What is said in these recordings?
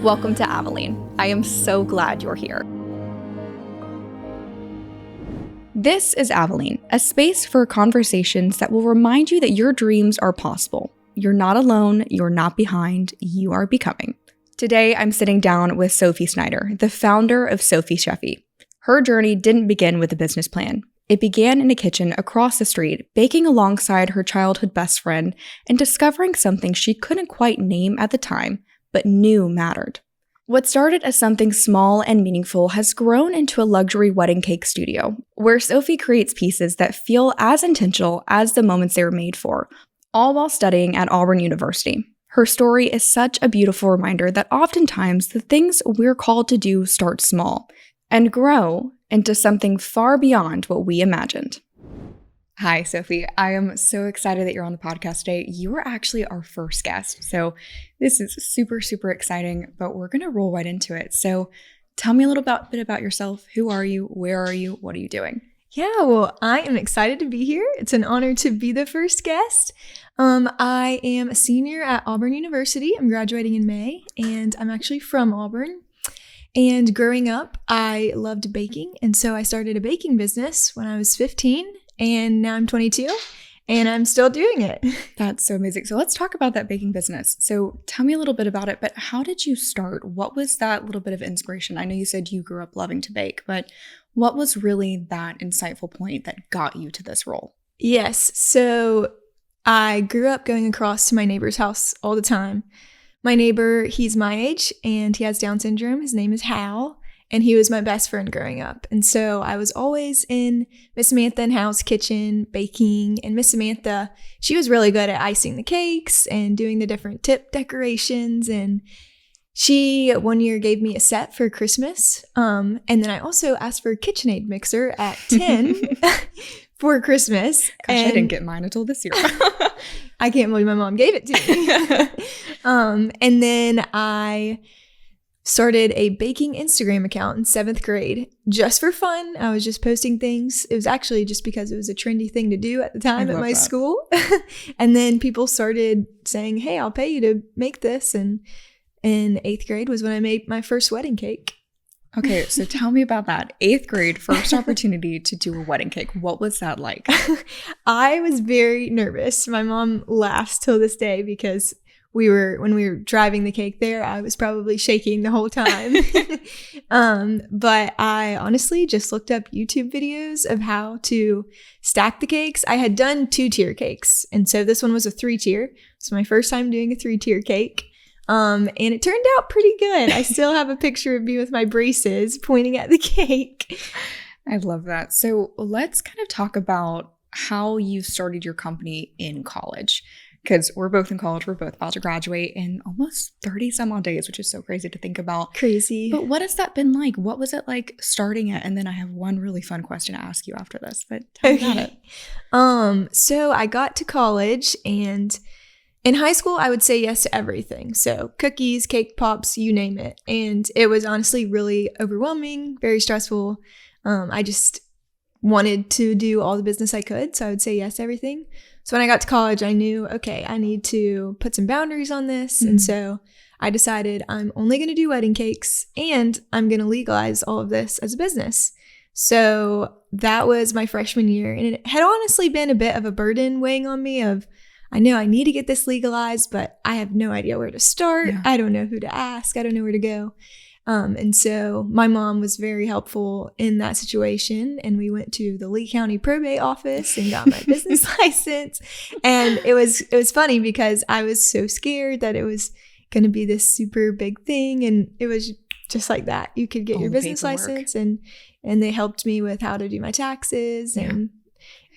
Welcome to Aveline. I am so glad you're here. This is Aveline, a space for conversations that will remind you that your dreams are possible. You're not alone, you're not behind, you are becoming. Today, I'm sitting down with Sophie Snyder, the founder of Sophie. Her journey didn't begin with a business plan. It began in a kitchen across the street, baking alongside her childhood best friend and discovering something she couldn't quite name at the time, but knew mattered. What started as something small and meaningful has grown into a luxury wedding cake studio, where Sophie creates pieces that feel as intentional as the moments they were made for, all while studying at Auburn University. Her story is such a beautiful reminder that oftentimes the things we're called to do start small and grow into something far beyond what we imagined. Hi, Sophie. I am so excited that you're on the podcast today. You were actually our first guest, so this is super, super exciting, but we're going to roll right into it. So tell me a little bit about yourself. Who are you? Where are you? What are you doing? Yeah, well, I am excited to be here. It's an honor to be the first guest. I am a senior at Auburn University. I'm graduating in May, and I'm actually from Auburn. And growing up, I loved baking, and so I started a baking business when I was 15, and now I'm 22, and I'm still doing it. That's so amazing. So let's talk about that baking business. So tell me a little bit about it, but how did you start? What was that little bit of inspiration? I know you said you grew up loving to bake, but what was really that insightful point that got you to this role? Yes, so I grew up going across to my neighbor's house all the time. My neighbor, he's my age, and he has Down syndrome. His name is Hal, and he was my best friend growing up. And so I was always in Miss Samantha and Hal's kitchen baking, and Miss Samantha, she was really good at icing the cakes and doing the different tip decorations, and she one year gave me a set for Christmas, and then I also asked for a KitchenAid mixer at 10 for Christmas. Gosh, I didn't get mine until this year. I can't believe my mom gave it to me. And then I started a baking Instagram account in 7th grade just for fun. I was just posting things. It was actually just because it was a trendy thing to do at the time at my school. And then people started saying, hey, I'll pay you to make this. And in 8th grade was when I made my first wedding cake. Okay, so tell me about that. 8th grade, first opportunity to do a wedding cake. What was that like? I was very nervous. My mom laughs till this day because when we were driving the cake there, I was probably shaking the whole time. But I honestly just looked up YouTube videos of how to stack the cakes. I had done 2-tier cakes, and so this one was a 3-tier. It's my first time doing a 3-tier cake. And it turned out pretty good. I still have a picture of me with my braces pointing at the cake. I love that. So let's kind of talk about how you started your company in college, because we're both in college. We're both about to graduate in almost 30 some odd days, which is so crazy to think about. Crazy. But what has that been like? What was it like starting it? And then I have one really fun question to ask you after this, but tell me about it. So I got to college, and in high school, I would say yes to everything. So cookies, cake pops, you name it. And it was honestly really overwhelming, very stressful. I just wanted to do all the business I could. So I would say yes to everything. So when I got to college, I knew, okay, I need to put some boundaries on this. Mm-hmm. And so I decided I'm only going to do wedding cakes, and I'm going to legalize all of this as a business. So that was my freshman year. And it had honestly been a bit of a burden weighing on me of, I know I need to get this legalized, but I have no idea where to start. Yeah. I don't know who to ask. I don't know where to go. And so my mom was very helpful in that situation. And we went to the Lee County probate office and got my business license. And it was funny because I was so scared that it was going to be this super big thing. And it was just like that. You could get your business license, and they helped me with how to do my taxes. Yeah. And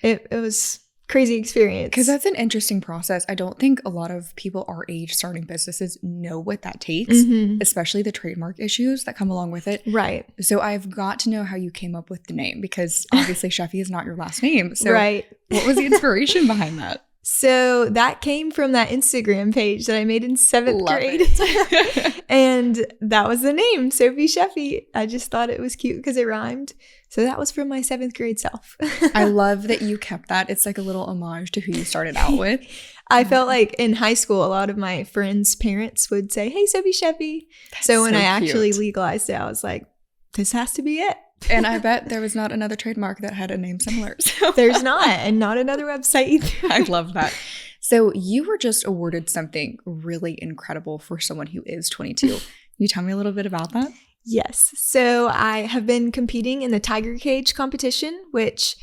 it was crazy experience. Because that's an interesting process. I don't think a lot of people our age starting businesses know what that takes, especially the trademark issues that come along with it. Right. So I've got to know how you came up with the name, because obviously Sophie is not your last name. So right. What was the inspiration behind that? So that came from that Instagram page that I made in 7th grade. And that was the name, Sophie. I just thought it was cute because it rhymed. So that was from my 7th grade self. I love that you kept that. It's like a little homage to who you started out with. I felt like in high school, a lot of my friends' parents would say, "Hey, Sophie Chevy." So when I actually legalized it, I was like, this has to be it. And I bet there was not another trademark that had a name similar. So. There's not, and not another website either. I love that. So you were just awarded something really incredible for someone who is 22. Can you tell me a little bit about that? Yes. So I have been competing in the Tiger Cage competition, which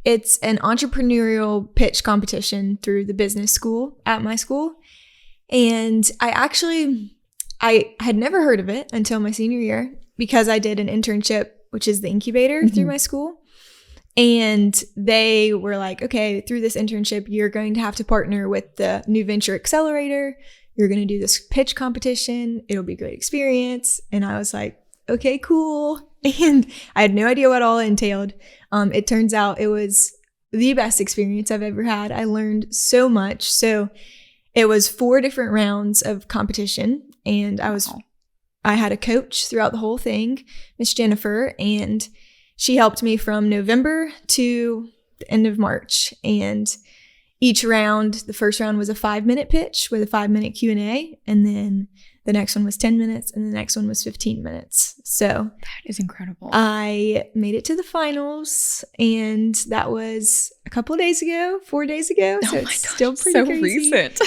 it's an entrepreneurial pitch competition through the business school at my school. And I had never heard of it until my senior year because I did an internship, which is the incubator through my school. And they were like, okay, through this internship, you're going to have to partner with the New Venture Accelerator. You're going to do this pitch competition. It'll be a great experience. And I was like, okay, cool. And I had no idea what all it entailed. It turns out it was the best experience I've ever had. I learned so much. So it was 4 different rounds of competition. And I had a coach throughout the whole thing, Miss Jennifer, and she helped me from November to the end of March. And each round, the first round was a 5-minute pitch with a 5-minute Q&A. And then the next one was 10 minutes and the next one was 15 minutes. So that is incredible. I made it to the finals, and that was a couple of days ago, 4 days ago. So it's still pretty crazy. Recent.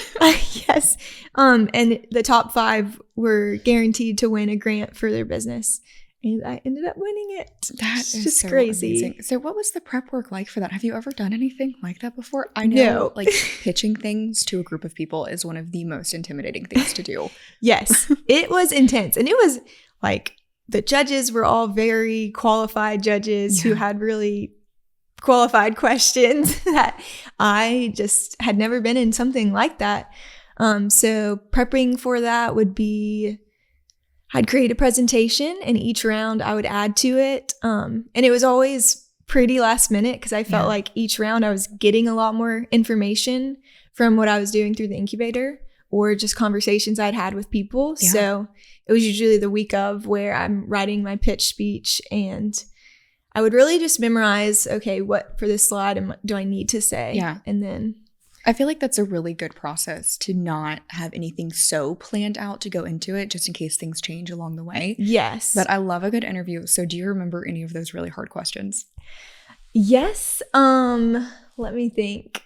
Yes. And the top 5 were guaranteed to win a grant for their business. And I ended up winning it. That is just so crazy. Amazing. So what was the prep work like for that? Have you ever done anything like that before? I know like pitching things to a group of people is one of the most intimidating things to do. Yes, it was intense. And it was like the judges were all very qualified judges who had really qualified questions that I just had never been in something like that. So prepping for that would be, I'd create a presentation, and each round I would add to it. And it was always pretty last minute because I felt like each round I was getting a lot more information from what I was doing through the incubator or just conversations I'd had with people. Yeah. So it was usually the week of where I'm writing my pitch speech, and I would really just memorize, okay, what for this slide do I need to say? Yeah. And then I feel like that's a really good process to not have anything so planned out to go into it just in case things change along the way. Yes. But I love a good interview. So do you remember any of those really hard questions? Yes. Let me think.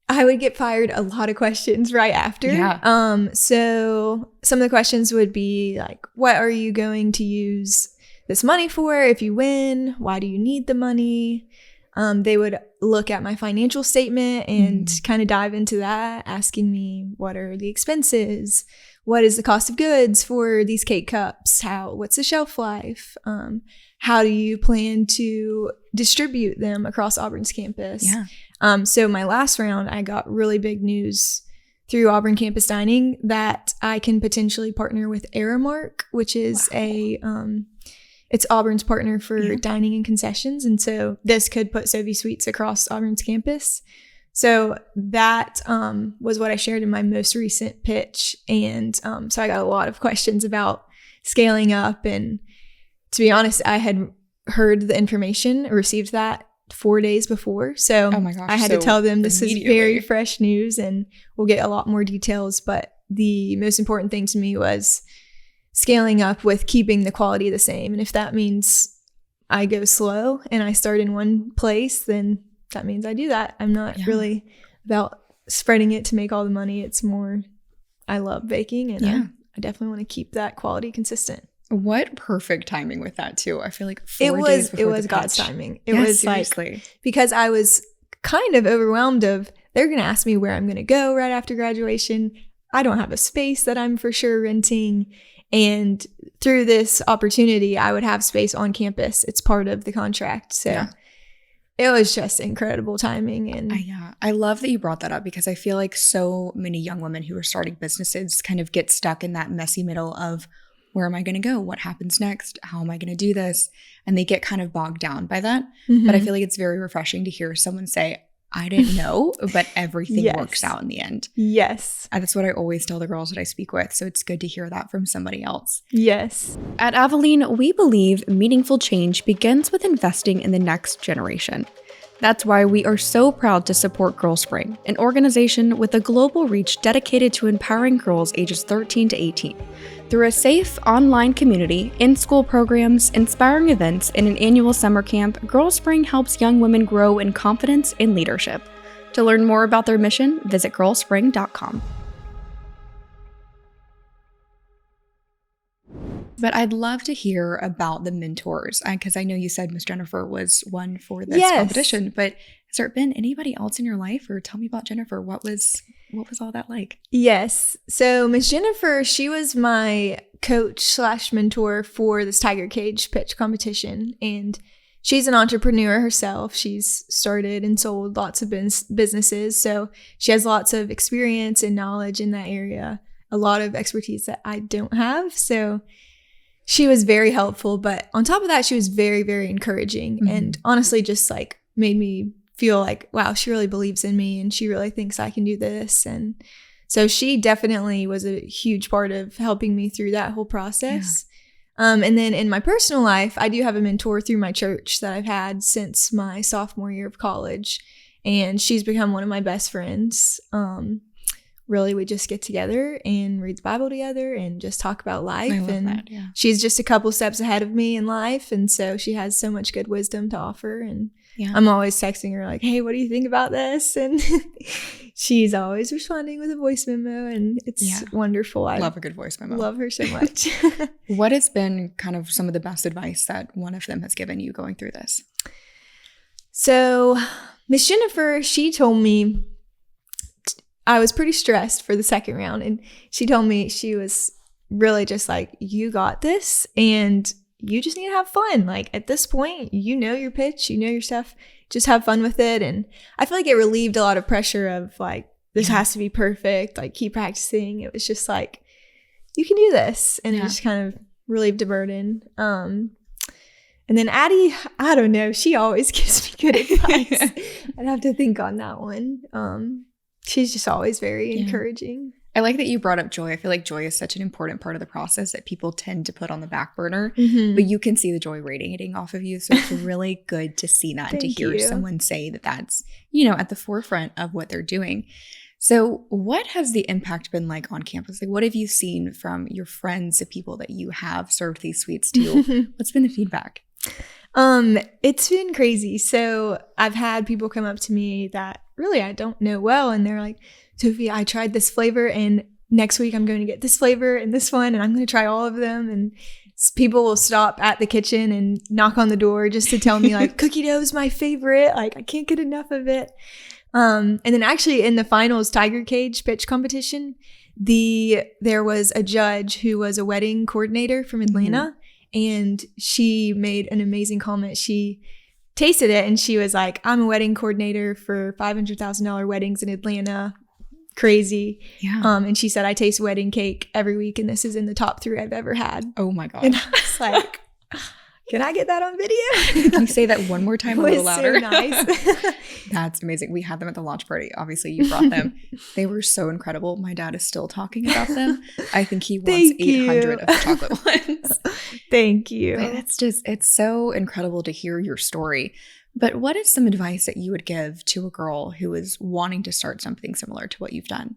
I would get fired a lot of questions right after. Yeah. So some of the questions would be like, what are you going to use this money for if you win? Why do you need the money? They would look at my financial statement and kind of dive into that, asking me, what are the expenses? What is the cost of goods for these cake cups? What's the shelf life? How do you plan to distribute them across Auburn's campus? Yeah. So my last round, I got really big news through Auburn Campus Dining that I can potentially partner with Aramark, which is it's Auburn's partner for dining and concessions. And so this could put Sophie Sweets across Auburn's campus. So that was what I shared in my most recent pitch. And so I got a lot of questions about scaling up. And to be honest, I had heard the information, received that 4 days before. So I had to tell them this is very fresh news and we'll get a lot more details. But the most important thing to me was scaling up with keeping the quality the same. And if that means I go slow and I start in one place, then that means I do that. I'm not really about spreading it to make all the money. It's more, I love baking, and I definitely want to keep that quality consistent. What perfect timing with that too. I feel like it was God's timing. It was seriously. Like, because I was kind of overwhelmed of, they're going to ask me where I'm going to go right after graduation. I don't have a space that I'm for sure renting. And through this opportunity, I would have space on campus. It's part of the contract. So it was just incredible timing. And I love that you brought that up, because I feel like so many young women who are starting businesses kind of get stuck in that messy middle of, where am I going to go? What happens next? How am I going to do this? And they get kind of bogged down by that. But I feel like it's very refreshing to hear someone say, I didn't know, but everything works out in the end. Yes. And that's what I always tell the girls that I speak with. So it's good to hear that from somebody else. Yes. At Aveline, we believe meaningful change begins with investing in the next generation. That's why we are so proud to support Girl Spring, an organization with a global reach dedicated to empowering girls ages 13 to 18. Through a safe, online community, in-school programs, inspiring events, and an annual summer camp, Girl Spring helps young women grow in confidence and leadership. To learn more about their mission, visit girlspring.com. But I'd love to hear about the mentors, because I know you said Miss Jennifer was one for this competition, but has there been anybody else in your life? Or tell me about Jennifer. What was all that like? Yes. So Miss Jennifer, she was my coach / mentor for this Tiger Cage pitch competition. And she's an entrepreneur herself. She's started and sold lots of businesses. So she has lots of experience and knowledge in that area, a lot of expertise that I don't have. So she was very helpful, but on top of that, she was very, very encouraging and honestly just like made me feel like, wow, she really believes in me and she really thinks I can do this. And so she definitely was a huge part of helping me through that whole process. Yeah. And then in my personal life, I do have a mentor through my church that I've had since my sophomore year of college. And she's become one of my best friends. Really, we just get together and read the Bible together and just talk about life. I love and that, yeah. She's just a couple steps ahead of me in life. And so she has so much good wisdom to offer. And I'm always texting her like, hey, what do you think about this? And she's always responding with a voice memo. And it's wonderful. I love a good voice memo. Love her so much. What has been kind of some of the best advice that one of them has given you going through this? So Miss Jennifer, she told me, I was pretty stressed for the second round, and she told me she was really just like, you got this and you just need to have fun. Like at this point, you know your pitch, you know your stuff, just have fun with it. And I feel like it relieved a lot of pressure of like, this has to be perfect, like keep practicing. It was just like, you can do this. And it just kind of relieved a burden. And then Addie, I don't know, she always gives me good advice. I'd have to think on that one. She's just always very encouraging. I like that you brought up joy. I feel like joy is such an important part of the process that people tend to put on the back burner, but you can see the joy radiating off of you. So it's really good to see that and to hear someone say that that's, at the forefront of what they're doing. So what has the impact been like on campus? Like, what have you seen from your friends, the people that you have served these sweets to? What's been the feedback? It's been crazy. So I've had people come up to me that really I don't know well, and they're like, Sophie, I tried this flavor and next week I'm going to get this flavor and this one and I'm going to try all of them. And people will stop at the kitchen and knock on the door just to tell me like, cookie dough is my favorite. Like I can't get enough of it. And then actually in the finals Tiger Cage pitch competition, there was a judge who was a wedding coordinator from Atlanta. And she made an amazing comment. She tasted it and she was like, I'm a wedding coordinator for $500,000 weddings in Atlanta. Crazy. Yeah. And she said, I taste wedding cake every week and this is in the top 3 I've ever had. Oh my God. And I was like, can I get that on video? Can you say that one more time a little louder? So nice. That's amazing. We had them at the launch party. Obviously, you brought them. They were so incredible. My dad is still talking about them. I think he wants 800 of the chocolate ones. Thank you. But it's so incredible to hear your story. But what is some advice that you would give to a girl who is wanting to start something similar to what you've done?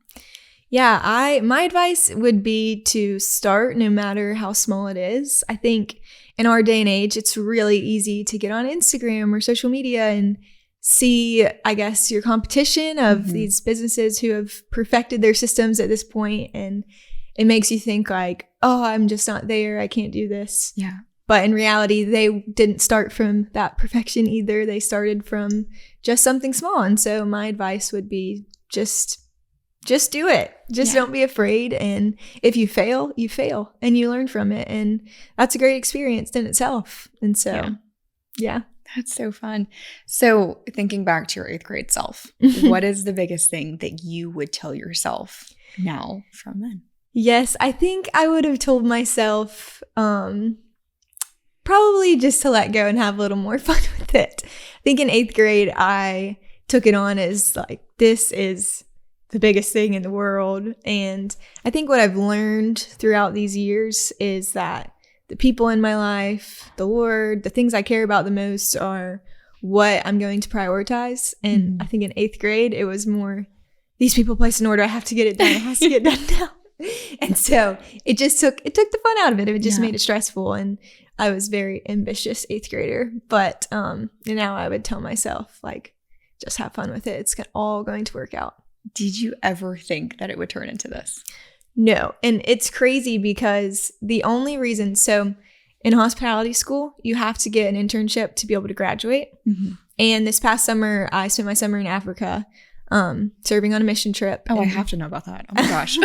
Yeah, my advice would be to start no matter how small it is. I think in our day and age, it's really easy to get on Instagram or social media and see, I guess, your competition of these businesses who have perfected their systems at this point. And it makes you think like, oh, I'm just not there. I can't do this. Yeah. But in reality, they didn't start from that perfection either. They started from just something small. And so my advice would be just do it. Don't be afraid. And if you fail, you fail and you learn from it. And that's a great experience in itself. And so, yeah. That's so fun. So thinking back to your 8th grade self, what is the biggest thing that you would tell yourself now from then? Yes, I think I would have told myself probably just to let go and have a little more fun with it. I think in 8th grade, I took it on as like, this is the biggest thing in the world. And I think what I've learned throughout these years is that the people in my life, the Lord, the things I care about the most are what I'm going to prioritize. And I think in 8th grade, it was more, these people placed an order, I have to get it done. It has to get done now. And so it took the fun out of it. It just made it stressful. And I was very ambitious 8th grader. But now I would tell myself, like, just have fun with it. It's all going to work out. Did you ever think that it would turn into this? No. And it's crazy because the only reason, so in hospitality school, you have to get an internship to be able to graduate. And this past summer, I spent my summer in Africa serving on a mission trip. Oh, I have to know about that. Oh my gosh.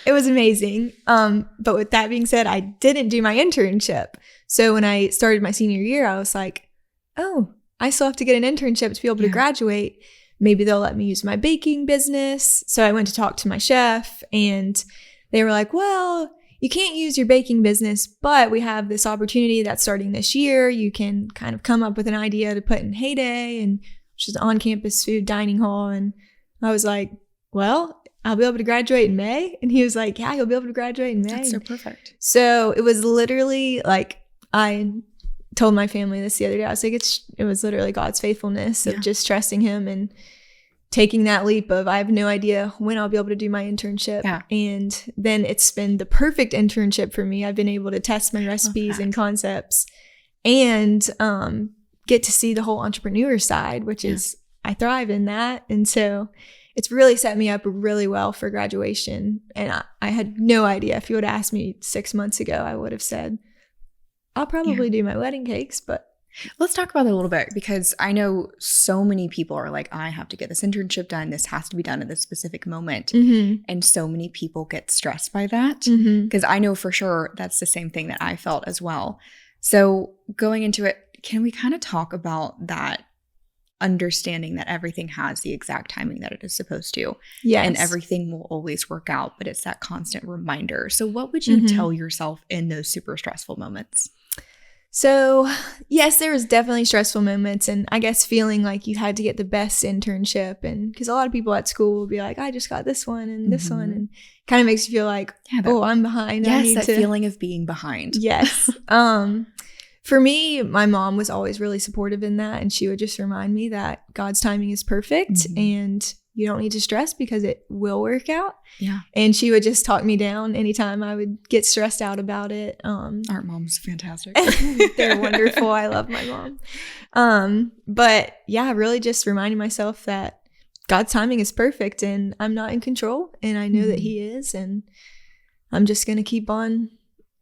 It was amazing. But with that being said, I didn't do my internship. So when I started my senior year, I was like, oh, I still have to get an internship to be able to graduate. Maybe they'll let me use my baking business. So I went to talk to my chef and they were like, well, you can't use your baking business, but we have this opportunity that's starting this year. You can kind of come up with an idea to put in Heyday, and which is an on-campus food dining hall. And I was like, well, I'll be able to graduate in May. And he was like, yeah, you'll be able to graduate in May. That's so perfect. So it was literally like, I told my family this the other day. I was like, it was literally God's faithfulness of just trusting him and taking that leap of, I have no idea when I'll be able to do my internship. And then it's been the perfect internship for me. I've been able to test my recipes and concepts and get to see the whole entrepreneur side, which is, I thrive in that. And so it's really set me up really well for graduation. And I had no idea. If you would have asked me 6 months ago, I would have said, I'll probably do my wedding cakes, but. Let's talk about that a little bit, because I know so many people are like, I have to get this internship done. This has to be done at this specific moment. And so many people get stressed by that, because I know for sure that's the same thing that I felt as well. So going into it, can we kind of talk about that understanding that everything has the exact timing that it is supposed to? And everything will always work out, but it's that constant reminder. So what would you tell yourself in those super stressful moments? So, yes, there was definitely stressful moments, and I guess feeling like you had to get the best internship, and because a lot of people at school will be like, I just got this one and this one, and kind of makes you feel like, oh, I'm behind. Yes, that feeling of being behind. Yes. For me, my mom was always really supportive in that, and she would just remind me that God's timing is perfect, and you don't need to stress because it will work out. And she would just talk me down anytime I would get stressed out about it. Our mom's fantastic. They're wonderful. I love my mom. But yeah, really just reminding myself that God's timing is perfect and I'm not in control, and I know that he is, and I'm just going to keep on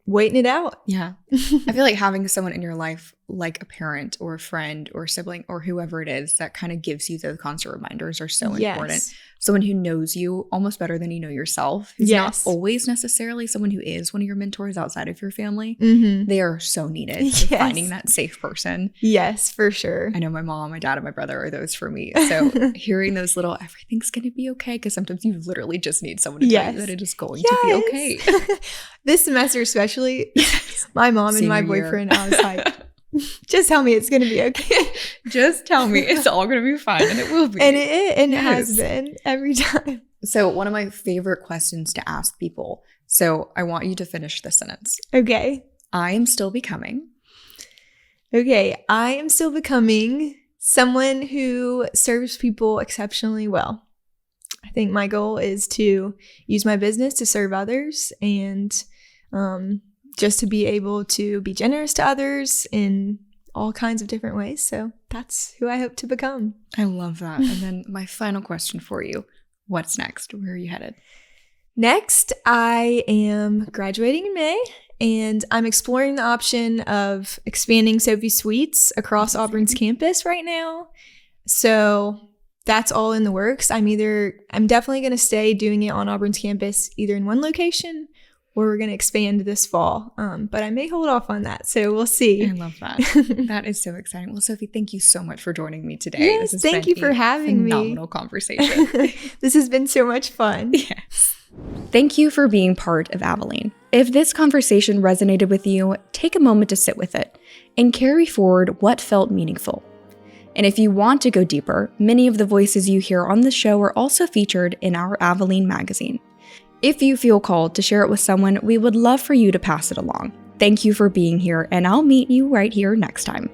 waiting it out. I feel like having someone in your life, like a parent or a friend or sibling or whoever it is, that kind of gives you those constant reminders are so important. Someone who knows you almost better than you know yourself, who's not always necessarily someone who is one of your mentors outside of your family. They are so needed. So finding that safe person. Yes, for sure. I know my mom, my dad, and my brother are those for me. So hearing those little, everything's going to be okay, because sometimes you literally just need someone to tell you that it is going to be okay. This semester especially, my mom and my boyfriend, I was like, just tell me it's going to be okay. Just tell me it's all going to be fine, and it will be. And it has been every time. So one of my favorite questions to ask people. So I want you to finish the sentence. Okay. I am still becoming. Okay. I am still becoming someone who serves people exceptionally well. I think my goal is to use my business to serve others, and just to be able to be generous to others in all kinds of different ways. So that's who I hope to become. I love that. And then my final question for you. What's next? Where are you headed? Next, I am graduating in May, and I'm exploring the option of expanding Sophie Suites across Auburn's campus right now. So that's all in the works. I'm definitely going to stay doing it on Auburn's campus, either in one location, or we're going to expand this fall. But I may hold off on that. So we'll see. I love that. That is so exciting. Well, Sophie, thank you so much for joining me today. Yes, thank you for having me. Phenomenal conversation. This has been so much fun. Yes. Thank you for being part of Abilene. If this conversation resonated with you, take a moment to sit with it and carry forward what felt meaningful. And if you want to go deeper, many of the voices you hear on the show are also featured in our Abilene magazine. If you feel called to share it with someone, we would love for you to pass it along. Thank you for being here, and I'll meet you right here next time.